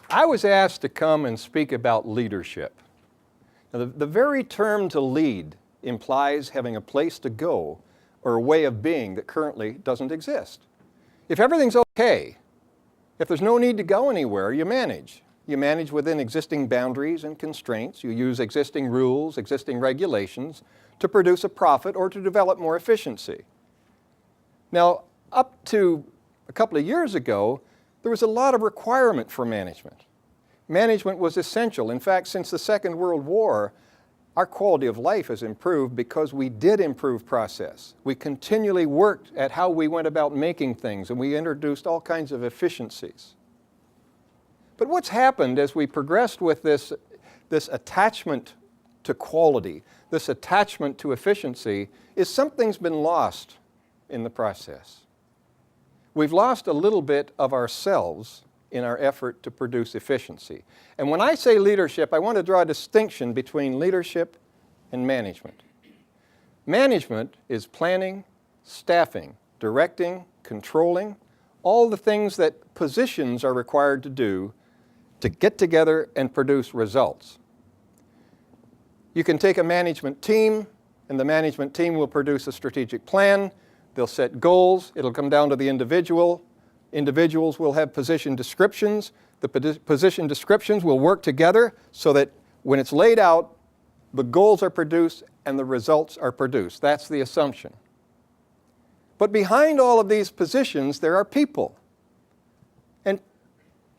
I was asked to come and speak about leadership. Now, the very term to lead implies having a place to go or a way of being that currently doesn't exist. If everything's okay, if there's no need to go anywhere, you manage. You manage within existing boundaries and constraints. You use existing rules, existing regulations to produce a profit or to develop more efficiency. Now, up to a couple of years ago, there was a lot of requirement for management. Management was essential. In fact, since the Second World War, our quality of life has improved because we did improve process. We continually worked at how we went about making things, and we introduced all kinds of efficiencies. But what's happened as we progressed with this attachment to quality, this attachment to efficiency, is something's been lost in the process. We've lost a little bit of ourselves in our effort to produce efficiency. And when I say leadership, I want to draw a distinction between leadership and management. Management is planning, staffing, directing, controlling, all the things that positions are required to do to get together and produce results. You can take a management team, and the management team will produce a strategic plan. They'll set goals. It'll come down to the individual. Individuals will have position descriptions. The position descriptions will work together so that when it's laid out, the goals are produced and the results are produced. That's the assumption. But behind all of these positions, there are people. And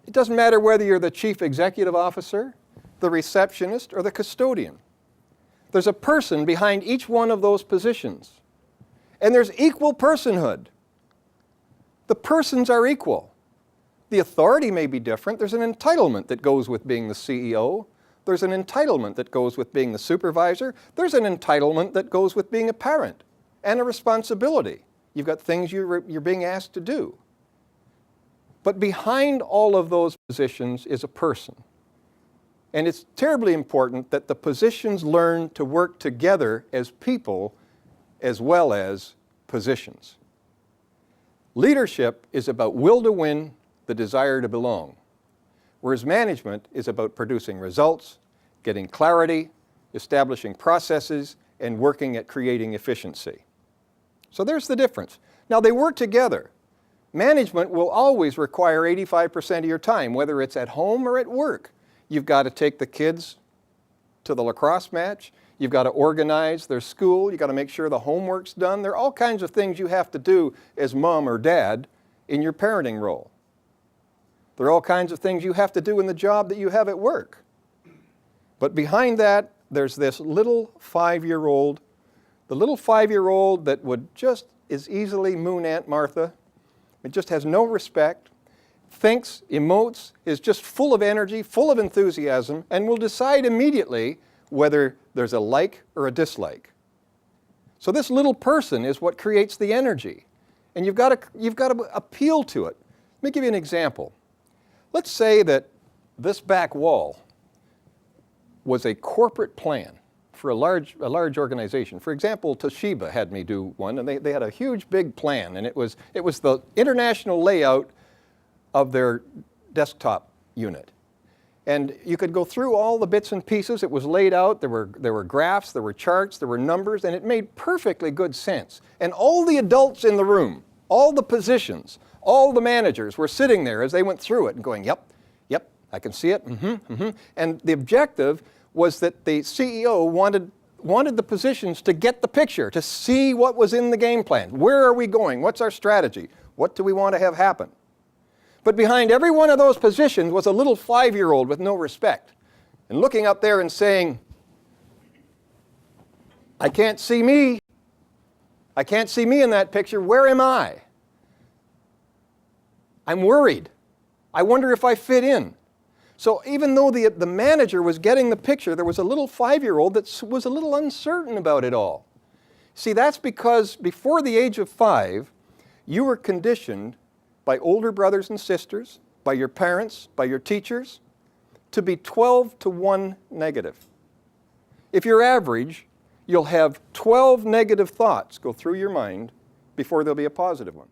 it doesn't matter whether you're the chief executive officer, the receptionist, or the custodian. There's a person behind each one of those positions. And there's equal personhood. The persons are equal. The authority may be different. There's an entitlement that goes with being the CEO. There's an entitlement that goes with being the supervisor. There's an entitlement that goes with being a parent and a responsibility. You've got things you're being asked to do. But behind all of those positions is a person. And it's terribly important that the positions learn to work together as people as well as positions. Leadership is about will to win, the desire to belong, whereas management is about producing results, getting clarity, establishing processes, and working at creating efficiency. So there's the difference. Now, they work together. Management will always require 85% of your time, whether it's at home or at work. You've got to take the kids to the lacrosse match. You've got to organize their school. You've got to make sure the homework's done. There are all kinds of things you have to do as mom or dad in your parenting role. There are all kinds of things you have to do in the job that you have at work. But behind that, there's this little 5-year-old, the little 5-year-old that would just as easily moon Aunt Martha. It just has no respect, thinks, emotes, is just full of energy, full of enthusiasm, and will decide immediately whether there's a like or a dislike. So this little person is what creates the energy. And you've got to appeal to it. Let me give you an example. Let's say that this back wall was a corporate plan for a large organization. For example, Toshiba had me do one, and they had a huge big plan, and it was the international layout of their desktop unit. And you could go through all the bits and pieces. It was laid out. There were graphs, there were charts, there were numbers, and it made perfectly good sense. And all the adults in the room, all the positions, all the managers were sitting there as they went through it and going, yep, I can see it, And the objective was that the CEO wanted the positions to get the picture, to see what was in the game plan. Where are we going? What's our strategy? What do we want to have happen? But behind every one of those positions was a little 5-year-old with no respect and looking up there and saying, I can't see me. I can't see me in that picture. Where am I? I'm worried. I wonder if I fit in. So even though the manager was getting the picture, there was a little 5-year-old that was a little uncertain about it all. See, that's because before the age of 5, you were conditioned by older brothers and sisters, by your parents, by your teachers, to be 12 to 1 negative. If you're average, you'll have 12 negative thoughts go through your mind before there'll be a positive one.